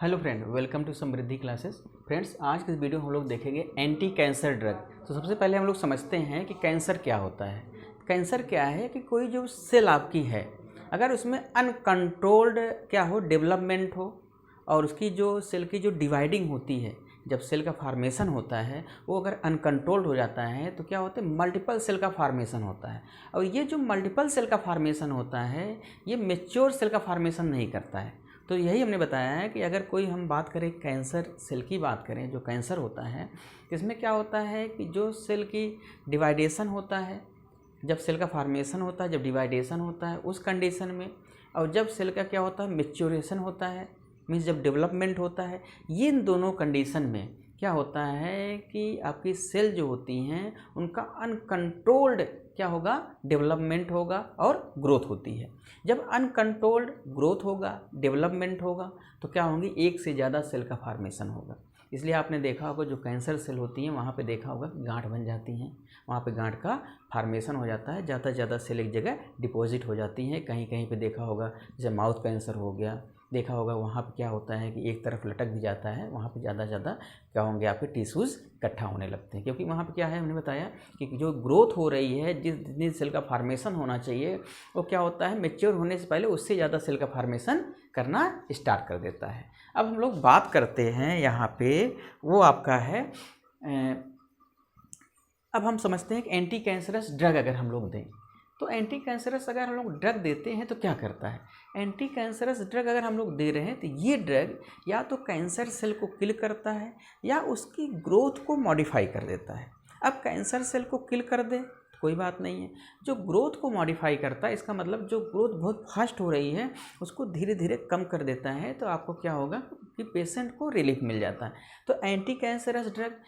Hello friend, welcome to Samriddhi classes. Friends, आज के इस वीडियो में हम लोग देखेंगे एंटी कैंसर ड्रग। तो सबसे पहले हम लोग समझते हैं कि कैंसर क्या होता है। कैंसर क्या है कि कोई जो सेल आपकी है, अगर उसमें अनकंट्रोल्ड क्या हो, डेवलपमेंट हो, और उसकी जो सेल की जो डिवाइडिंग होती है, जब सेल का फार्मेशन होता है वो अगर अनकंट्रोल्ड हो जाता है तो क्या होता है, मल्टीपल सेल का फार्मेशन होता है। और ये जो मल्टीपल सेल का फार्मेशन होता है ये मैच्योर सेल का फार्मेशन नहीं करता है। तो यही हमने बताया है कि अगर कोई हम बात करें कैंसर सेल की बात करें, जो कैंसर होता है इसमें क्या होता है कि जो सेल की डिवाइडेशन होता है, जब सेल का फार्मेशन होता है, जब डिवाइडेशन होता है उस कंडीशन में, और जब सेल का क्या होता है, मैच्योरेशन होता है, मीन्स जब डेवलपमेंट होता है, ये इन दोनों कंडीशन में क्या होता है कि आपकी सेल जो होती हैं उनका अनकंट्रोल्ड क्या होगा, डेवलपमेंट होगा और ग्रोथ होती है। जब अनकंट्रोल्ड ग्रोथ होगा, डेवलपमेंट होगा, तो क्या होंगी, एक से ज़्यादा सेल का फार्मेशन होगा। इसलिए आपने देखा होगा जो कैंसर सेल होती हैं वहाँ पे देखा होगा गांठ बन जाती हैं, वहाँ पे गांठ का फार्मेशन हो जाता है, ज़्यादा से ज़्यादा सेल एक जगह डिपॉजिट हो जाती हैं। कहीं कहीं पे देखा होगा जैसे माउथ कैंसर हो गया, देखा होगा वहाँ पे क्या होता है कि एक तरफ लटक भी जाता है, वहाँ पे ज़्यादा से ज़्यादा क्या होंगे, आपके टिश्यूज़ इकट्ठा होने लगते हैं, क्योंकि वहाँ पे क्या है, हमने बताया कि जो ग्रोथ हो रही है, जितनी सेल का फार्मेशन होना चाहिए वो क्या होता है, मैच्योर होने से पहले उससे ज़्यादा सेल का फार्मेशन करना स्टार्ट कर देता है। अब हम लोग बात करते हैं यहाँ पे, वो आपका है अब हम समझते हैं कि एंटी कैंसरस ड्रग अगर हम लोग दें, तो एंटी कैंसरस अगर हम लोग ड्रग देते हैं तो क्या करता है। एंटी कैंसरस ड्रग अगर हम लोग दे रहे हैं तो ये ड्रग या तो कैंसर सेल को किल करता है या उसकी ग्रोथ को मॉडिफाई कर देता है। अब कैंसर सेल को किल कर दे तो कोई बात नहीं है, जो ग्रोथ को मॉडिफाई करता है इसका मतलब जो ग्रोथ बहुत फास्ट हो रही है उसको धीरे धीरे कम कर देता है, तो आपको क्या होगा कि पेशेंट को रिलीफ मिल जाता है। तो एंटी कैंसरस ड्रग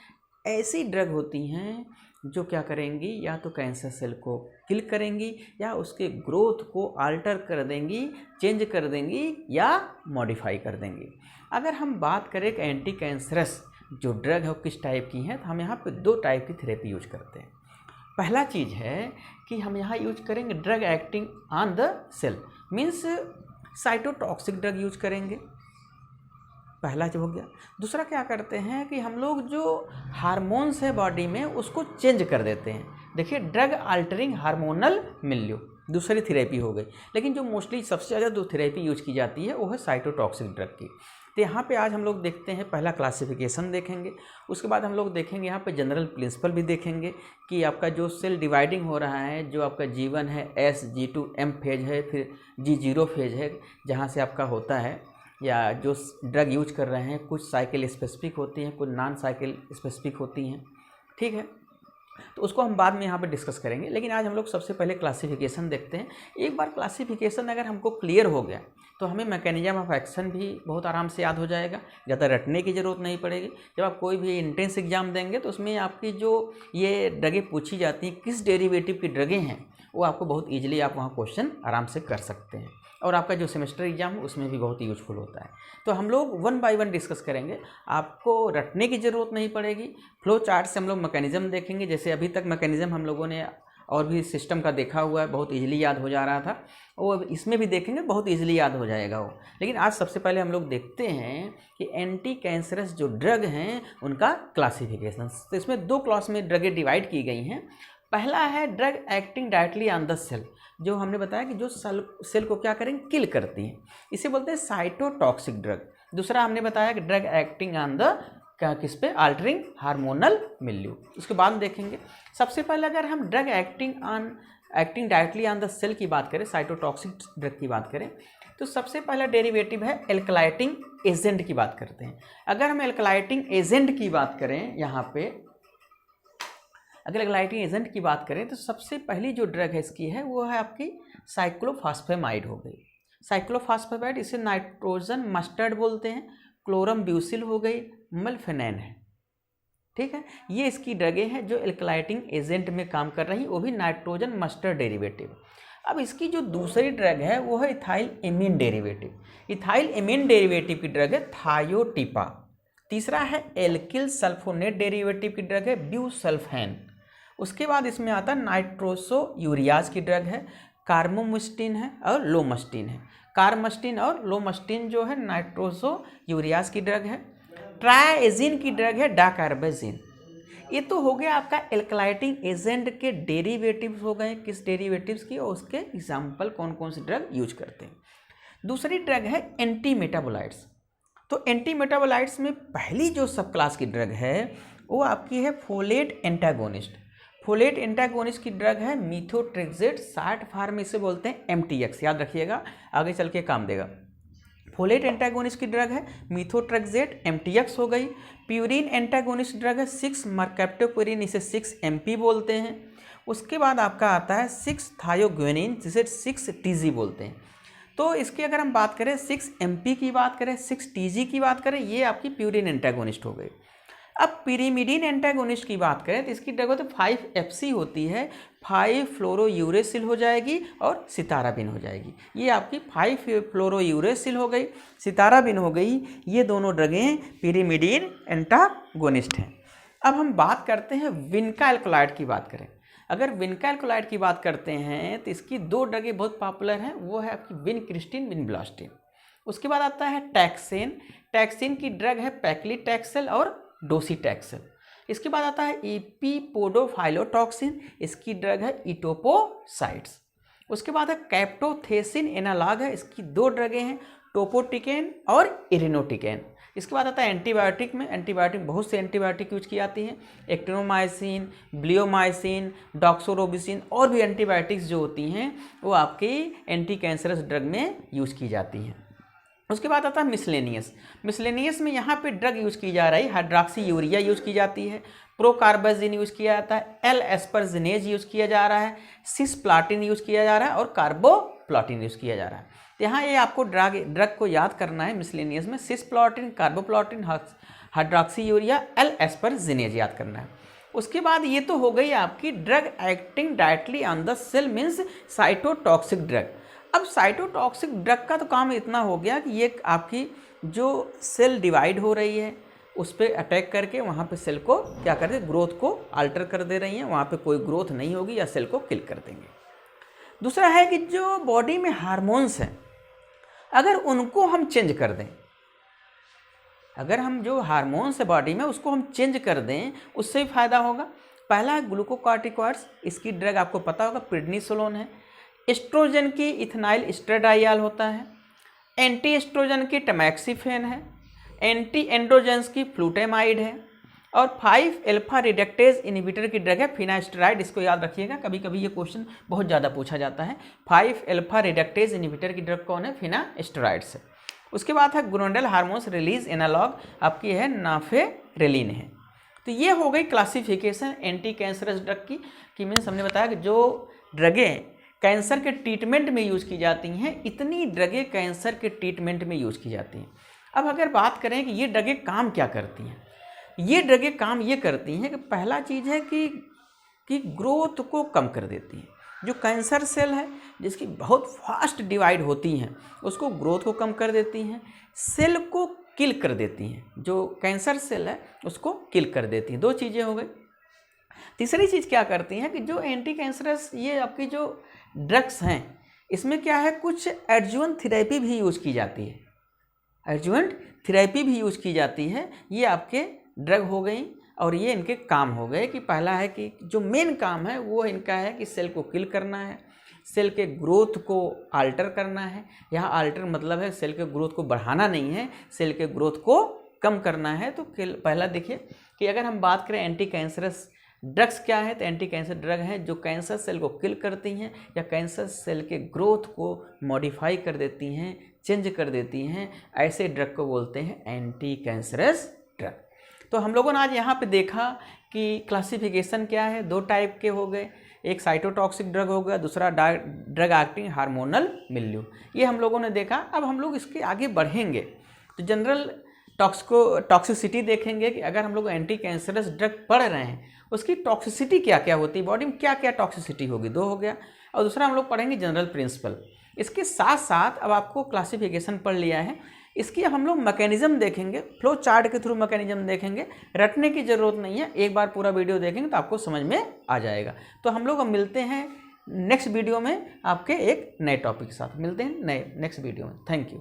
ऐसी ड्रग होती हैं जो क्या करेंगी, या तो कैंसर सेल को किल करेंगी या उसके ग्रोथ को अल्टर कर देंगी, चेंज कर देंगी या मॉडिफाई कर देंगी। अगर हम बात करें कि एंटी कैंसरस जो ड्रग है वो किस टाइप की है, तो हम यहाँ पे दो टाइप की थेरेपी यूज करते हैं। पहला चीज़ है कि हम यहाँ यूज करेंगे drug acting on the cell, means cytotoxic drug use करेंगे, पहला जो हो गया। दूसरा क्या करते हैं कि हम लोग जो हार्मोन्स है बॉडी में उसको चेंज कर देते हैं। देखिए, ड्रग अल्टरिंग हार्मोनल मिल्यू दूसरी थेरेपी हो गई। लेकिन जो मोस्टली सबसे ज़्यादा जो थेरेपी यूज की जाती है वो है साइटोटॉक्सिक ड्रग की। तो यहाँ पे आज हम लोग देखते हैं, पहला क्लासिफिकेशन देखेंगे, उसके बाद हम लोग देखेंगे यहाँ पे जनरल प्रिंसिपल भी देखेंगे कि आपका जो सेल डिवाइडिंग हो रहा है, जो आपका G1 है, G2M फेज है, फिर G0 फेज है, जहाँ से आपका होता है, या जो ड्रग यूज कर रहे हैं कुछ साइकिल स्पेसिफिक होती हैं, कुछ नॉन साइकिल स्पेसिफिक होती हैं, ठीक है। तो उसको हम बाद में यहाँ पे डिस्कस करेंगे, लेकिन आज हम लोग सबसे पहले क्लासिफिकेशन देखते हैं। एक बार क्लासिफिकेशन अगर हमको क्लियर हो गया तो हमें मैकेनिज्म ऑफ एक्शन भी बहुत आराम से याद हो जाएगा, ज़्यादा रटने की ज़रूरत नहीं पड़ेगी। जब आप कोई भी इंट्रेंस एग्जाम देंगे तो उसमें आपकी जो ये ड्रगें पूछी जाती हैं, किस डेरिवेटिव की ड्रगें हैं, वो आपको बहुत ईजिली आप वहाँ क्वेश्चन आराम से कर सकते हैं, और आपका जो सेमेस्टर एग्जाम है उसमें भी बहुत यूजफुल होता है। तो हम लोग वन बाय वन डिस्कस करेंगे, आपको रटने की ज़रूरत नहीं पड़ेगी। फ्लो चार्ट से हम लोग मैकेनिज्म देखेंगे, जैसे अभी तक मैकेनिज्म हम लोगों ने और भी सिस्टम का देखा हुआ है, बहुत इजीली याद हो जा रहा था, वो इसमें भी देखेंगे, बहुत इजीली याद हो जाएगा वो। लेकिन आज सबसे पहले हम लोग देखते हैं कि एंटी कैंसरस जो ड्रग हैं उनका क्लासिफिकेशन। तो इसमें दो क्लास में ड्रगें डिवाइड की गई हैं। पहला है drug acting directly on the cell, जो हमने बताया कि जो सेल को क्या करेंगे, किल करती हैं, इसे बोलते हैं साइटोटॉक्सिक ड्रग। दूसरा हमने बताया कि ड्रग एक्टिंग ऑन द किस पे, अल्टरिंग हार्मोनल मिल्यू। उसके बाद देखेंगे, सबसे पहले अगर हम drug acting directly on the cell की बात करें, साइटोटॉक्सिक ड्रग की बात करें, तो सबसे पहला डेरिवेटिव है एल्कलाइटिंग एजेंट की बात करते हैं। अगर हम एल्कलाइटिंग एजेंट की बात करें, यहाँ पे अगर एल्कलाइटिंग एजेंट की बात करें तो सबसे पहली जो ड्रग है इसकी है वो है आपकी साइक्लोफॉस्फेमाइड हो गई। साइक्लोफॉस्फेमाइड इसे नाइट्रोजन मस्टर्ड बोलते हैं, क्लोरम ब्यूसिल हो गई, मल्फेनैन है, ठीक है। ये इसकी ड्रगें हैं जो एल्कलाइटिंग एजेंट में काम कर रही, वो भी नाइट्रोजन मस्टर्ड डेरिवेटिव। अब इसकी जो दूसरी ड्रग है वो है ethyl amine derivative. Ethyl amine derivative की ड्रग है थायोटिपा। तीसरा है एल्किल सल्फोनेट डेरिवेटिव की ड्रग है ब्यूसल्फेन। उसके बाद इसमें आता है नाइट्रोसो यूरियाज की ड्रग है, कार्बोमिस्टिन है और लोमस्टिन है। कार्बमस्टिन और लोमस्टिन जो है नाइट्रोसोयूरियाज की ड्रग है। ट्राइएजिन की ड्रग है डाकार्बेजिन। ये तो हो गया आपका एल्कलाइटिंग एजेंट के डेरिवेटिव्स हो गए, किस डेरिवेटिव्स की और उसके एग्जाम्पल कौन कौन सी ड्रग यूज करते हैं। दूसरी ड्रग है एंटी मेटाबोलाइट्स। तो एंटी मेटाबोलाइट्स में पहली जो सब क्लास की ड्रग है वो आपकी है फोलेट एंटागोनिस्ट। फोलेट एंटागोनिस्ट की ड्रग है मीथोट्रेक्सेट, शॉर्ट फॉर्म इसे बोलते हैं MTX, याद रखिएगा आगे चल के काम देगा। फोलेट एंटागोनिस्ट की ड्रग है मीथोट्रेक्सेट, MTX हो गई। प्यूरिन एंटागोनिस्ट ड्रग है 6 मर्केप्टोप्यूरिन, इसे 6MP बोलते हैं। उसके बाद आपका आता है 6 थायोग्वेनिन, जिसे 6TG बोलते हैं। तो इसकी अगर हम बात करें 6MP की बात करें, 6TG की बात करें, ये आपकी प्यूरिन एंटागोनिस्ट हो गई। अब पिरिमिडिन एंटागोनिस्ट की बात करें तो इसकी ड्रग तो 5FC होती है, 5-फ्लोरोयूरेसिल हो जाएगी और सिताराबिन हो जाएगी। ये आपकी 5-फ्लोरोयूरेसिल हो गई, सिताराबिन हो गई, ये दोनों ड्रगें पिरिमिडिन एंटागोनिस्ट हैं। अब हम बात करते हैं विनका एल्कोलाइड की बात करें। अगर विनका एल्कोलाइड की बात करते हैं तो इसकी 2 ड्रगें बहुत पॉपुलर हैं, वो है आपकी विनक्रिस्टिन, विनब्लास्टिन। उसके बाद आता है टैक्सेन। टैक्सेन की ड्रग है पैक्लीटैक्सेल और डोसीटैक्सेल। इसके बाद आता है एपीपोडोफाइलोटॉक्सिन, इसकी ड्रग है इटोपोसाइड्स। उसके बाद है कैप्टोथेसिन एनालॉग है, इसकी 2 ड्रगें हैं टोपोटिकेन और इरिनोटिकेन। इसके बाद आता है एंटीबायोटिक में, एंटीबायोटिक बहुत से एंटीबायोटिक यूज की जाती हैं, एक्टिनोमाइसिन, ब्लियोमाइसिन, डॉक्सोरोबिसिन और भी एंटीबायोटिक्स जो होती हैं वो आपकी एंटी कैंसरस ड्रग में यूज की जाती हैं। उसके बाद आता है मिसलेनियस। मिसलेनियस में यहाँ पे ड्रग यूज की जा रही है, हाइड्रॉक्सी यूरिया यूज की जाती है, प्रोकार्बाजिन यूज किया जाता है, L-एस्परजिनेज यूज किया जा रहा है, सिसप्लाटिन यूज किया जा रहा है और कार्बोप्लाटिन यूज किया जा रहा है। तो यहाँ ये आपको ड्रग को याद करना है, मिसलेनियस में सिसप्लाटिन, कार्बोप्लाटिन, हाइड्रॉक्सी यूरिया, L-एस्परजिनेज याद करना है। उसके बाद ये तो हो गई आपकी drug acting directly on the cell, means cytotoxic drug. अब साइटोटॉक्सिक ड्रग का तो काम इतना हो गया कि ये आपकी जो सेल डिवाइड हो रही है उस पर अटैक करके वहाँ पे सेल को क्या करते हैं, ग्रोथ को अल्टर कर दे रही हैं, वहाँ पे कोई ग्रोथ नहीं होगी या सेल को किल कर देंगे। दूसरा है कि जो बॉडी में हार्मोन्स हैं अगर उनको हम चेंज कर दें, अगर हम जो हार्मोन्स है बॉडी में उसको हम चेंज कर दें उससे भी फायदा होगा। पहला है ग्लूकोकॉर्टिकॉइड्स, इसकी ड्रग आपको पता होगा प्रेडनिसोलोन है। एस्ट्रोजन की इथेनाइल एस्ट्राडाइल होता है। एंटी एस्ट्रोजन की टमैक्सिफेन है। एंटी एंड्रोजेंस की फ्लूटेमाइड है। और 5-अल्फा रिडक्टेज इनहिबिटर की ड्रग है फिनास्टेराइड, इसको याद रखिएगा, कभी कभी ये क्वेश्चन बहुत ज़्यादा पूछा जाता है। 5-अल्फा रिडक्टेज इनहिबिटर की ड्रग कौन है, फिनास्टेराइड्स है। उसके बाद है ग्रोनेडल हार्मोन्स रिलीज एनालॉग, आपकी है नाफेरेलिन है। तो ये हो गई क्लासिफिकेशन एंटी कैंसरस ड्रग की मीन्स हमने बताया कि जो ड्रगें कैंसर के ट्रीटमेंट में यूज़ की जाती हैं इतनी ड्रगें कैंसर के ट्रीटमेंट में यूज़ की जाती हैं। अब अगर बात करें कि ये ड्रगें काम क्या करती हैं, ये ड्रगें काम ये करती हैं कि पहला चीज़ है कि ग्रोथ को कम कर देती हैं। जो कैंसर सेल है जिसकी बहुत फास्ट डिवाइड होती हैं उसको ग्रोथ को कम कर देती हैं, सेल को किल कर देती हैं, जो कैंसर सेल है उसको किल कर देती हैं। 2 चीज़ें हो गई। तीसरी चीज़ क्या करती हैं कि जो एंटी कैंसरस ये आपकी जो ड्रग्स हैं इसमें क्या है, कुछ एडजुवेंट थेरेपी भी यूज़ की जाती है, एडजुवेंट थेरेपी भी यूज़ की जाती है। ये आपके ड्रग हो गई और ये इनके काम हो गए कि पहला है कि जो मेन काम है वो इनका है कि सेल को किल करना है, सेल के ग्रोथ को अल्टर करना है। यहाँ अल्टर मतलब है सेल के ग्रोथ को बढ़ाना नहीं है, सेल के ग्रोथ को कम करना है। तो पहला देखिए कि अगर हम बात करें एंटी कैंसरस ड्रग्स क्या है, तो एंटी कैंसर ड्रग हैं जो कैंसर सेल को किल करती हैं या कैंसर सेल के ग्रोथ को मॉडिफाई कर देती हैं, चेंज कर देती हैं। ऐसे ड्रग को बोलते हैं एंटी कैंसरस ड्रग। तो हम लोगों ने आज यहाँ पे देखा कि क्लासिफिकेशन क्या है, 2 टाइप के हो गए, एक साइटोटॉक्सिक ड्रग हो गया, दूसरा ड्रग एक्टिंग हार्मोनल मिल्यू, ये हम लोगों ने देखा। अब हम लोग इसके आगे बढ़ेंगे तो जनरल टॉक्सिसिटी देखेंगे कि अगर हम लोग एंटी कैंसरस ड्रग पढ़ रहे हैं उसकी टॉक्सिसिटी क्या क्या होती है, बॉडी में क्या क्या टॉक्सिसिटी होगी, 2 हो गया। और दूसरा हम लोग पढ़ेंगे जनरल प्रिंसिपल। इसके साथ साथ अब आपको क्लासिफिकेशन पढ़ लिया है, इसकी अब हम लोग मैकेनिज्म देखेंगे, फ्लो चार्ट के थ्रू मैकेनिज्म देखेंगे, रटने की ज़रूरत नहीं है, एक बार पूरा वीडियो देखेंगे तो आपको समझ में आ जाएगा। तो हम लोग अब मिलते हैं नेक्स्ट वीडियो में आपके एक नए टॉपिक के साथ मिलते हैं नेक्स्ट वीडियो में। Thank you.